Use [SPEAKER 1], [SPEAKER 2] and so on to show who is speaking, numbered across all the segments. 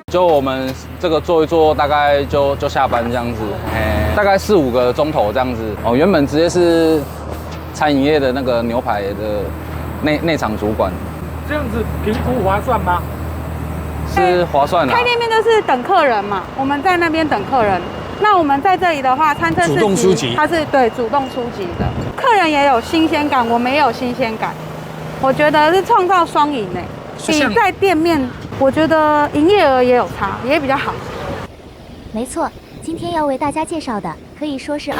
[SPEAKER 1] 就我们这个做一做，大概就下班这样子，大概4、5个钟头这样子。哦，原本直接是餐饮业的那个牛排的内场主管。
[SPEAKER 2] 这样子评估划算吗？
[SPEAKER 1] 是划算的。
[SPEAKER 3] 开店面就是等客人嘛，我们在那边等客人。那我们在这里的话，餐车
[SPEAKER 2] 主动出击，
[SPEAKER 3] 它是对主动出击的，客人也有新鲜感，我们也有新鲜感。我觉得是创造双赢诶，比在店面，我觉得营业额也有差，也比较好。
[SPEAKER 4] 没错，今天要为大家介绍的可以说是2025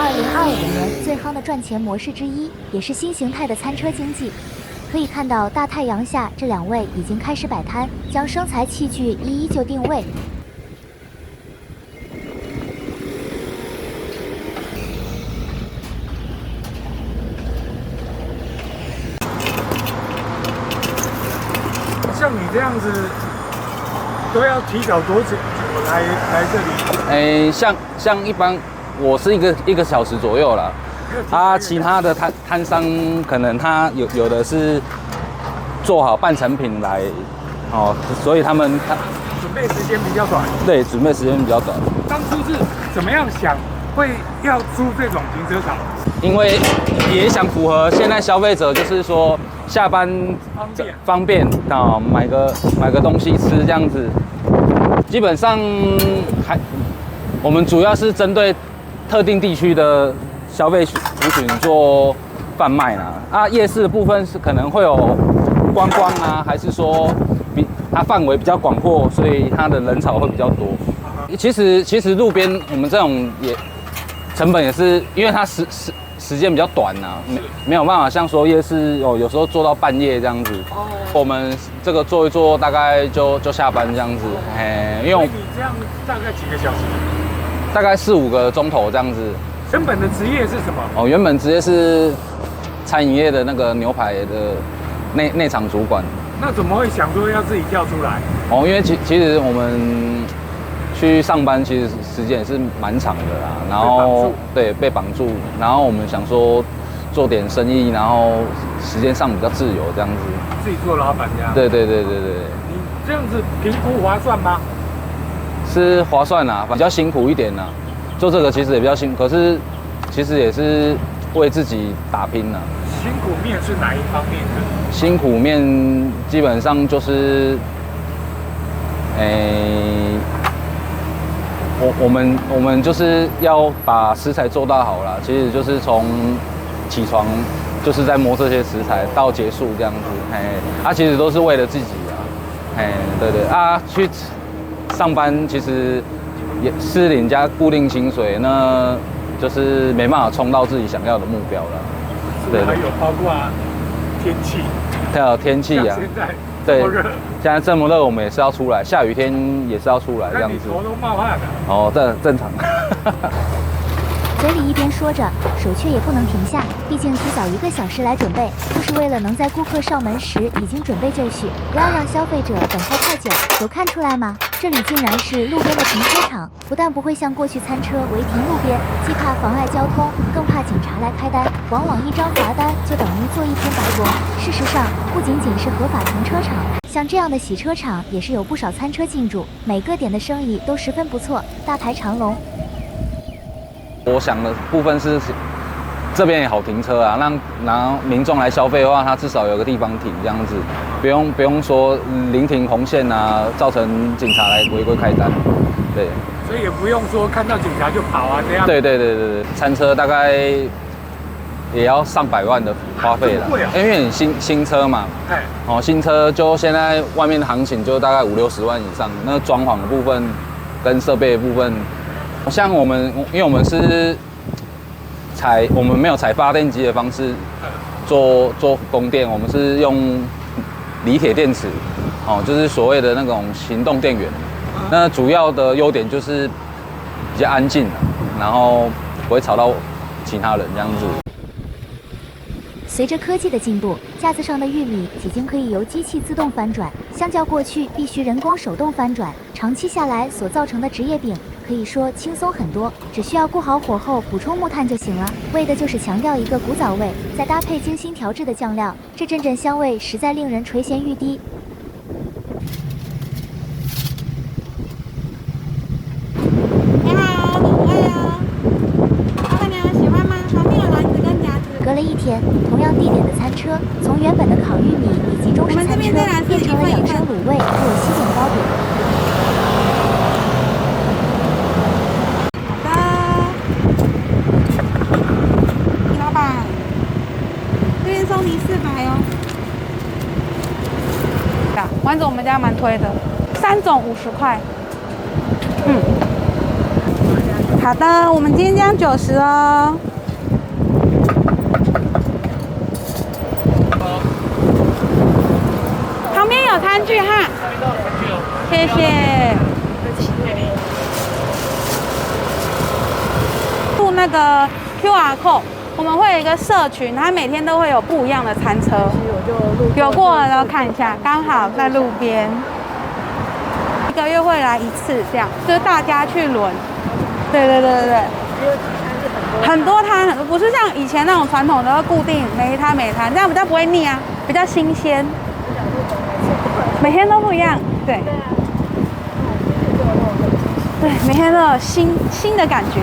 [SPEAKER 4] 年最夯的赚钱模式之一，也是新形态的餐车经济。可以看到大太阳下，这2位已经开始摆摊，将生财器具一一就定位。
[SPEAKER 2] 像你这样子，都要提早多久来这里？
[SPEAKER 1] 像一般，我是一个小时左右啦。其他的摊商可能他有的是做好半成品来，哦，所以他准
[SPEAKER 2] 备时间比较短。
[SPEAKER 1] 对，准备时间比较短。
[SPEAKER 2] 当初是怎么样想会要租这种停车场？
[SPEAKER 1] 因为也想符合现在消费者，就是说下班方便啊，买个东西吃这样子。基本上我们主要是针对特定地区的消费族群做贩卖啦。夜市的部分是可能会有观光啊，还是说它范围比较广阔，所以它的人潮会比较多。其实路边我们这种成本也是，因为它时间比较短呐，没有办法像说夜市有时候做到半夜这样子。我们这个做一做，大概就下班这样子。因为
[SPEAKER 2] 你这样大概几个小时？
[SPEAKER 1] 大概4、5个钟头这样子。
[SPEAKER 2] 原本的职业是什么？
[SPEAKER 1] 哦，原本直接是餐饮业的那个牛排的内场主管。
[SPEAKER 2] 那怎么会想说要自己跳出来？
[SPEAKER 1] 哦，因为其实我们去上班其实时间也是蛮长的啦，然后对被绑住，然后我们想说做点生意，然后时间上比较自由这样子。
[SPEAKER 2] 自己做老板这样？
[SPEAKER 1] 对。
[SPEAKER 2] 你这样子评估划算吗？
[SPEAKER 1] 是划算啦，比较辛苦一点啦。做这个其实也比较辛苦，可是其实也是为自己打拼啦。
[SPEAKER 2] 辛苦面是哪一方面的？
[SPEAKER 1] 辛苦面基本上就是，我们就是要把食材做到好啦。其实就是从起床就是在摸这些食材到结束这样子，其实都是为了自己啊，对去上班其实也是领家固定薪水，那就是没办法冲到自己想要的目标了。
[SPEAKER 2] 对，还有包括天气，
[SPEAKER 1] 还有天气啊，
[SPEAKER 2] 现在
[SPEAKER 1] 对，
[SPEAKER 2] 这么热，
[SPEAKER 1] 现在这么热，我们也是要出来，下雨天也是要出来这样子。
[SPEAKER 2] 那你头都冒汗了。
[SPEAKER 1] 哦，这正常。
[SPEAKER 4] 嘴里一边说着，手却也不能停下，毕竟提早1个小时来准备，就是为了能在顾客上门时已经准备就绪，不要让消费者等候太久。有看出来吗？这里竟然是路边的停车场，不但不会像过去餐车违停路边，既怕妨碍交通，更怕警察来开单，往往1张罚单就等于做1天白工。事实上，不仅仅是合法停车场，像这样的洗车场也是有不少餐车进驻，每个点的生意都十分不错，大排长龙。
[SPEAKER 1] 我想的部分是，这边也好停车啊，让民众来消费的话，他至少有个地方停这样子，不用说临停红线啊，造成警察来违规开单，对。
[SPEAKER 2] 所以也不用说看到警察就跑啊这样。
[SPEAKER 1] 对，餐车大概也要上百万的花费了，因为你新车嘛，新车就现在外面的行情就大概50、60万以上，那装潢的部分跟设备的部分。像我们，因为我们没有采发电机的方式做供电，我们是用锂铁电池，就是所谓的那种行动电源。那主要的优点就是比较安静，然后不会吵到其他人这样子。
[SPEAKER 4] 随着科技的进步，架子上的玉米已经可以由机器自动翻转，相较过去必须人工手动翻转，长期下来所造成的职业病可以说轻松很多，只需要顾好火候，补充木炭就行了。为的就是强调一个古早味，再搭配精心调制的酱料，这阵阵香味实在令人垂涎欲滴。天，同样地点的餐车从原本的烤玉米以及中式餐车变成了养生卤味或西点糕点。
[SPEAKER 3] 好的，李老板，这边收你400哦。丸子我们家蛮推的，3种50块。好的，我们今天这样90哦。旁边有餐具哈，谢谢。付那个 QR code， 我们会有一个社群，它每天都会有不一样的餐车。有过了，然后看一下，刚好在路边。1个月会来1次，这样就是大家去轮。对，很多摊，不是像以前那种传统的固定每一摊，这样比较不会腻啊，比较新鲜。每天都不一样，对，每天都有新的感觉。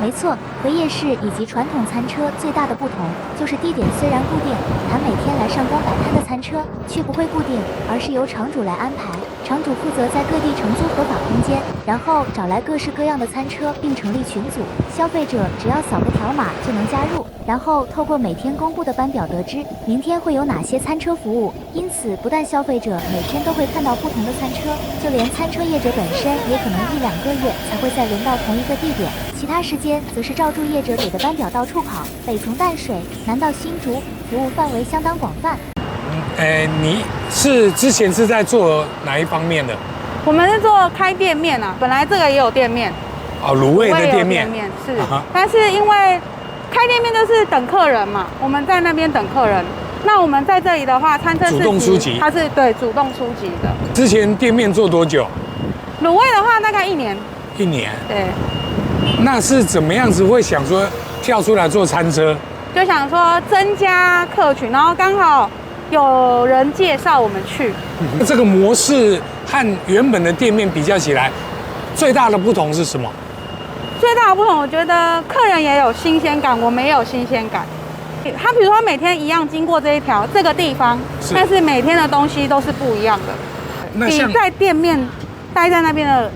[SPEAKER 4] 没错，和夜市以及传统餐车最大的不同，就是地点虽然固定，但每天来上工摆摊的餐车却不会固定，而是由场主来安排。场主负责在各地承租合法空间，然后找来各式各样的餐车并成立群组，消费者只要扫个条码就能加入，然后透过每天公布的班表得知明天会有哪些餐车服务。因此，不但消费者每天都会看到不同的餐车，就连餐车业者本身也可能1-2个月才会再轮到同一个地点，其他时间则是照住业者给的班表到处跑，北从淡水，南到新竹，服务范围相当广泛。
[SPEAKER 2] 你之前是在做哪一方面的？
[SPEAKER 3] 我们是做开店面啊，本来这个也有店面，
[SPEAKER 2] 卤味的店面
[SPEAKER 3] 是，但是因为开店面就是等客人嘛，我们在那边等客人。那我们在这里的话，餐车
[SPEAKER 2] 主动出击，
[SPEAKER 3] 它是对主动出击的。
[SPEAKER 2] 之前店面做多久？
[SPEAKER 3] 卤味的话，大概1年。
[SPEAKER 2] 1年。
[SPEAKER 3] 对。
[SPEAKER 2] 那是怎么样子会想说跳出来做餐车？
[SPEAKER 3] 就想说增加客群，然后刚好有人介绍我们去。
[SPEAKER 2] 这个模式和原本的店面比较起来，最大的不同是什么？
[SPEAKER 3] 最大的不同，我觉得客人也有新鲜感，我们也有新鲜感。他比如说每天一样经过这个地方，但是每天的东西都是不一样的。你在店面待在那边的，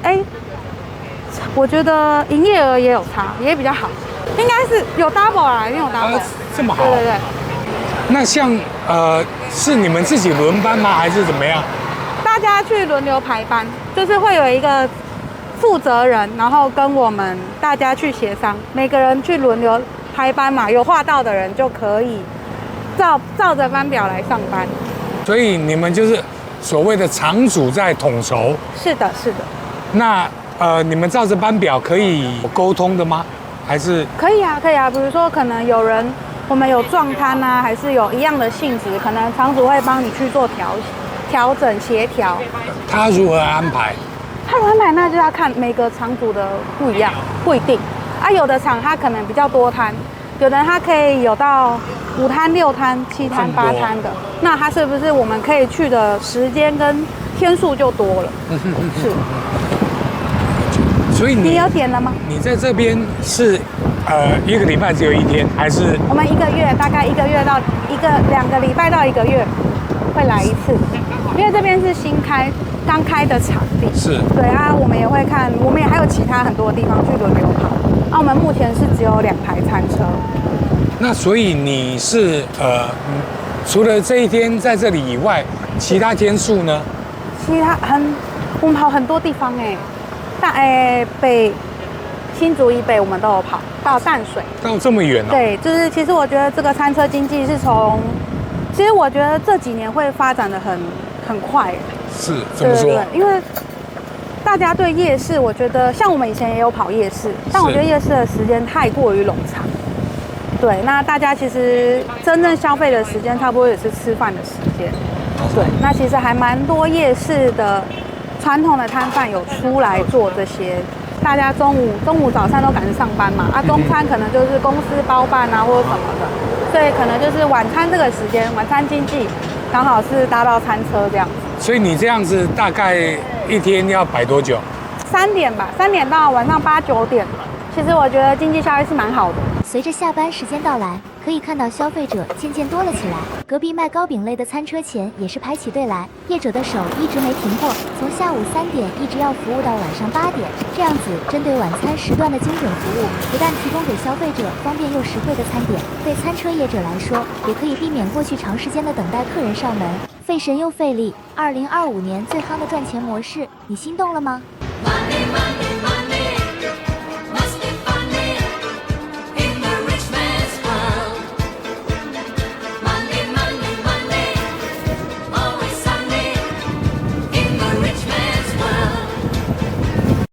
[SPEAKER 3] 我觉得营业额也有差，也比较好，应该是有 double 啊，一定有 double。
[SPEAKER 2] 这么好？
[SPEAKER 3] 对。
[SPEAKER 2] 那像是你们自己轮班吗？还是怎么样？
[SPEAKER 3] 大家去轮流排班，就是会有一个负责人，然后跟我们大家去协商，每个人去轮流排班嘛，有画到的人就可以照着班表来上班。
[SPEAKER 2] 所以你们就是所谓的场主在统筹。
[SPEAKER 3] 是的。
[SPEAKER 2] 那你们照着班表可以沟通的吗？还是
[SPEAKER 3] 可以啊。比如说可能有人我们有撞摊啊，还是有一样的性质，可能场主会帮你去做调整协调。
[SPEAKER 2] 他如何安排？
[SPEAKER 3] 那就要看每个场主的不一样，不一定啊。有的场他可能比较多摊，有的他可以有到5摊、6摊、7摊、8摊的，那他是不是我们可以去的时间跟天数就多了？是。
[SPEAKER 2] 所以
[SPEAKER 3] 你有点了吗？
[SPEAKER 2] 你在这边是1个礼拜只有1天，还是？
[SPEAKER 3] 我们1个月大概1个月到2个礼拜到1个月会来1次，因为这边是刚开的场地。
[SPEAKER 2] 是。
[SPEAKER 3] 对啊，我们也会看，我们也还有其他很多地方去轮流跑。那我们目前是只有2台餐车。
[SPEAKER 2] 那所以你是除了这一天在这里以外，其他天数呢？我们跑很多地方北新竹以北我们都有跑到淡水，到这么远哦。
[SPEAKER 3] 对，就是其实我觉得这个餐车经济是其实我觉得这几年会发展的很快。
[SPEAKER 2] 是怎么说？
[SPEAKER 3] 对，因为大家对夜市，我觉得像我们以前也有跑夜市，但我觉得夜市的时间太过于冗长。对，那大家其实真正消费的时间差不多也是吃饭的时间。对，那其实还蛮多夜市的传统的摊贩有出来做这些，大家中午早餐都赶着上班嘛，中餐可能就是公司包办啊或者什么的，所以可能就是晚餐这个时间，晚餐经济刚好是搭到餐车这样子。
[SPEAKER 2] 所以你这样子大概1天要摆多久
[SPEAKER 3] ？3点吧，3点到晚上8、9点，其实我觉得经济效益是蛮好的。
[SPEAKER 4] 随着下班时间到来，可以看到消费者渐渐多了起来。隔壁卖糕饼类的餐车前也是排起队来，业者的手一直没停过，从下午3点一直要服务到晚上8点。这样子针对晚餐时段的精准服务，不但提供给消费者方便又实惠的餐点，对餐车业者来说，也可以避免过去长时间的等待客人上门，费神又费力。2025年最夯的赚钱模式，你心动了吗？